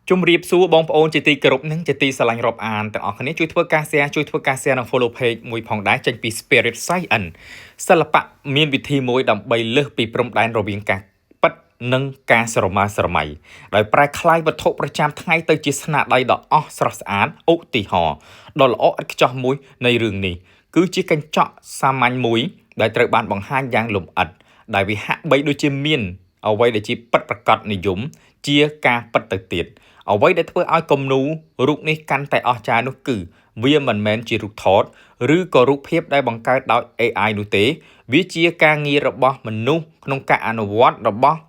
ជំរាបសួរបងប្អូនជាទីគោរពនិងជាទីស្រឡាញ់រាប់អានទាំងអស់គ្នាជួយធ្វើការ share ជួយធ្វើការ share និង follow page មួយផងដែរចេញពី Spirit Science សិល្បៈមានវិធីមួយដើម្បីលើសពីព្រំដែនរវាងការពិតនិងការស្រមើស្រមៃដោយប្រែក្លាយវត្ថុប្រចាំថ្ងៃទៅជាស្នាដៃដ៏អស់ស្រស់ស្អាតឧទាហរណ៍ដ៏ល្អឥតខ្ចោះមួយនៃរឿងនេះគឺជាកញ្ចក់សាមញ្ញមួយដែលត្រូវបានបង្ហាញយ៉ាងលម្អិតដែលវាហាក់បីដូចជាមានអ្វីដែលជាពិតប្រាកដនិយមជាការពិតទៅទៀតអ្វីដែលធ្វើឲ្យគំនូររូបនេះកាន់តែអស្ចារ្យនោះគឺវាមិនមែនជារូបថតឬក៏រូបភាពដែលបង្កើតដោយ AI នោះទេវាជាការងាររបស់មនុស្សក្នុងការអនុវត្តរបស់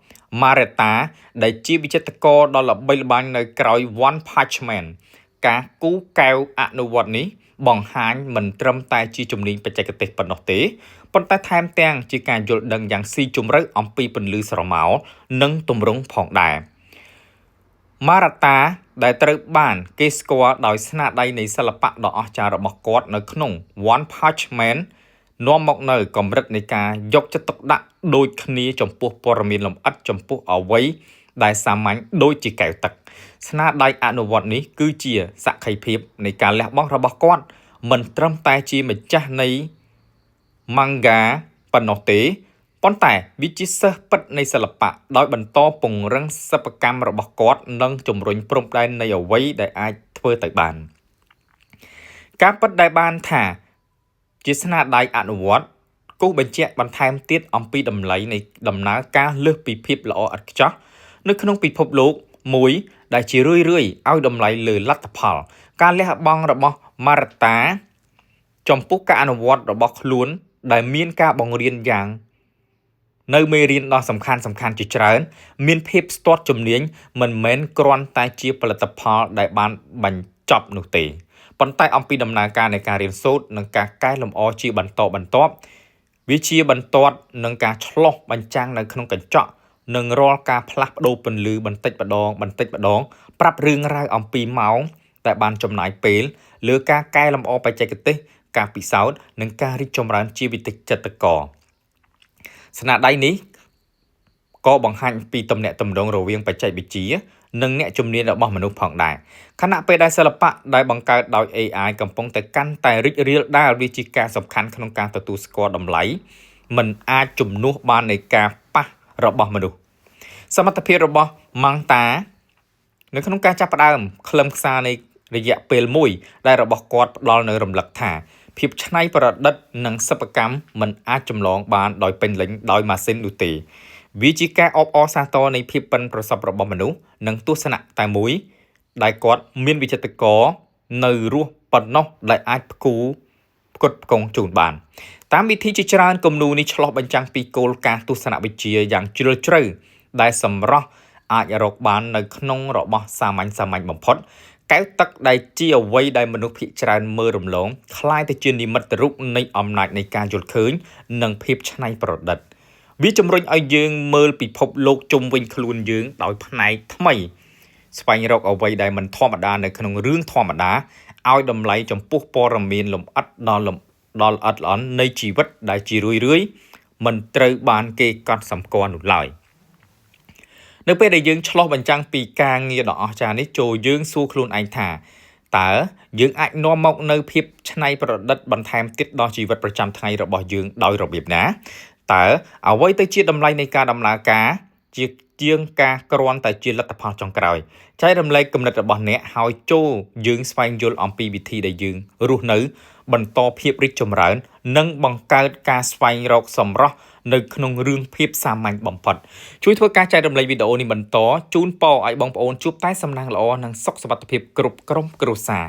Maretta ដែលជាវិចិត្រករដ៏ល្បីល្បាញនៅក្រោយ One Punch Man ការគូកែវអនុវត្តនេះបង្ហាញមិនត្រឹមតែជាជំនាញបច្ចេកទេសប៉ុណ្ណោះទេប៉ុន្តែថែមទាំងជាការយល់ដឹងយ៉ាងស៊ីជម្រៅអំពីពន្លឺស្រមោលនិងទម្រង់ផងដែរMaretta ដែលត្រូវបានគេស្គាល់ដោយស្នាដៃនៃសិល្បៈដ៏អស្ចារ្យរបស់គាត់នៅក្នុង One Punch Man នាំមកនៅកម្រិតនៃការយកចិត្តទុកដាក់ដូចគ្នាចំពោះព័ត៌មានលម្អិតចំពោះអ្វីដែលសាមញ្ញដូចជាកែវទឹកស្នាដៃអនុវត្តនេះគឺជាសក្ខីភាពនៃការលះបង់របស់គាត់មិនត្រឹមតែជាម្ចាស់នៃ manga ប៉ុណ្ណោះទេប៉ុន្តែវាជាសិស្សពិតនៃសិល្បៈដោយបន្តពង្រឹងសិប្បកម្មរបស់គាត់និងជំរុញព្រំដែននៃអ្វីដែលអាចធ្វើទៅបានការពិតដែលបានថាជាស្នាដៃអនុវត្តគូបញ្ជាក់បន្ថែមទៀតអំពីតម្លៃនៃដំណើរការលើសពីភាពល្អឥតខ្ចោះនៅក្នុងពិភពលោកមួយដែលជារឿយៗឲ្យតម្លៃលើលទ្ធផលការលះបង់របស់ Maretta ចំពោះការអនុវត្តរបស់ខ្លួនដែលមានការបង្រៀនយ៉ាងនៅមេរៀនដ៏សំខាន់ជាច្រើនមានភាពស្ទាត់ជំនាញមិនមែនគ្រាន់តែជាផលិតផលដែលបានបញ្ចប់នោះទេប៉ុន្តែអំពីដំណើរការនៃការរៀនសូត្រនិងការកែលម្អជាបន្តបន្ទាប់វាជាបន្ទាត់នឹងការឆ្លុះបញ្ចាំងនៅក្នុងកញ្ចក់និងរាល់ការផ្លាស់ប្ដូរពន្លឺបន្តិចម្ដងប្រាប់រឿងរ៉ាវអំពីម៉ោងដែលបានចំណាយពេលលើការកែលម្អបច្ចេកទេសការពិសោធន៍និងការរីកចម្រើនជាវិចិត្រករស្នាដៃនេះក៏បង្ហាញពីទំនាក់ទំនងរវាងបច្ចេកវិទ្យានិងអ្នកជំនាញរបស់មនុស្សផងដែរខណៈពេលដែលសិល្បៈដែលបង្កើតដោយ AI កំពុងតែកាន់តែរីករាលដាលវាជាការសំខាន់ក្នុងការទទួលស្គាល់តម្លៃមិនអាចជំនួសបាននៃការប៉ះរបស់មនុស្សសមត្ថភាពរបស់ Manta នៅក្នុងការចាប់ផ្ដើមខ្លឹមសារនៃរយៈពេលមួយដែលរបស់គាត់ផ្ដល់នៅរំលឹកថាភាពច្នៃប្រឌិតនិងសិប្បកម្មមិនអាចចម្លងបានដោយពេញលេញដោយម៉ាស៊ីននោះទេវាជាការអបអរសាទរនៃភាពប៉ិនប្រសប់របស់មនុស្សនិងទស្សនៈតែមួយដែលគាត់មានវិចិត្រករនៅរស់ប៉ុណ្ណោះដែលអាចផ្គត់ផ្គង់ជូនបានតាមវិធីជាច្រើនគំនូរនេះឆ្លុះបញ្ចាំងពីគោលការណ៍ទស្សនវិជ្ជាយ៉ាងជ្រាលជ្រៅដែលសម្រស់អាចរកបាននៅក្នុងរបស់សាមញ្ញបំផុតកែវទឹកដែលជាអ្វីដែលមនុស្សភាគច្រើនមើលរំលងคล้ายទៅជានិមិត្តរូបនៃអំណាចនៃការយល់ឃើញនិងភាពច្នៃប្រឌិតវាជំរុញឲ្យយើងមើលពិភពលោកជុំវិញខ្លួនយើងដោយផ្នែកថ្មីស្វែងរកអ្វីដែលមិនធម្មតានៅក្នុងរឿងធម្មតាឲ្យតម្លៃចំពោះព័ត៌មានលម្អិតដ៏ល្អិតល្អន់នៃជីវិតដែលជារឿយមិនត្រូវបានគេកត់សម្គាល់នោះឡើយនៅពេលដែលយើងឆ្លោះបញ្ចាំងពីការងារដ៏អស្ចារ្យនេះចូលយើងសួរខ្លួនឯងថាតើយើងអាចនាំមកនៅភាពច្នៃប្រឌិតបន្ថែមទៀតដល់ជីវិតប្រចាំថ្ងៃរបស់យើងដោយរបៀបណាតើអ្វីទៅជាតម្លៃនៃការដំណើរការជាងការគ្រាន់តែជាលទ្ធផលចុងក្រោយចែករំលែកគំនិតរបស់អ្នកហើយចូលយើងស្វែងយល់អំពីវិធីដែលយើងរស់នៅបន្តភាពរីកចម្រើននិងបង្កើតការស្វែងរកសម្រស់នៅក្នុងរឿងភាពសាមញ្ញបំផុតជួយធ្វើការចែករំលែកវីដេអូនេះបន្តជូនពរឲ្យបងប្អូនជួបតែសំណាងល្អនិងសុខសុវត្ថិភាពគ្រប់ក្រុមគ្រួសារ